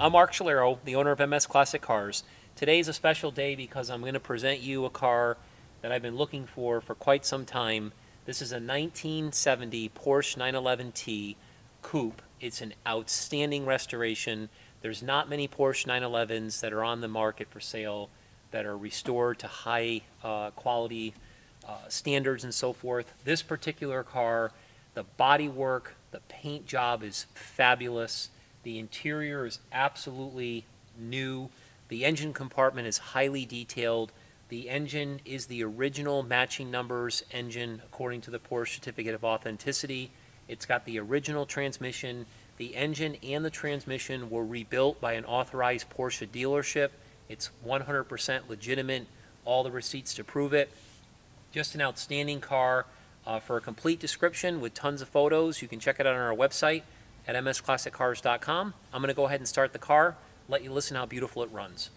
I'm Mark Schalero, the owner of MS Classic Cars. Today's a special day because I'm going to present you a car that I've been looking for quite some time. This is a 1970 Porsche 911T Coupe. It's an outstanding restoration. There's not many Porsche 911s that are on the market for sale that are restored to high quality standards and so forth. This particular car, the bodywork, the paint job is fabulous. The interior is absolutely new. The engine compartment is highly detailed. The engine is the original matching numbers engine according to the Porsche Certificate of Authenticity. It's got the original transmission. The engine and the transmission were rebuilt by an authorized Porsche dealership. It's 100% legitimate. All the receipts to prove it. Just an outstanding car. For a complete description with tons of photos, you can check it out on our website at msclassiccars.com. I'm going to go ahead and start the car, let you listen how beautiful it runs.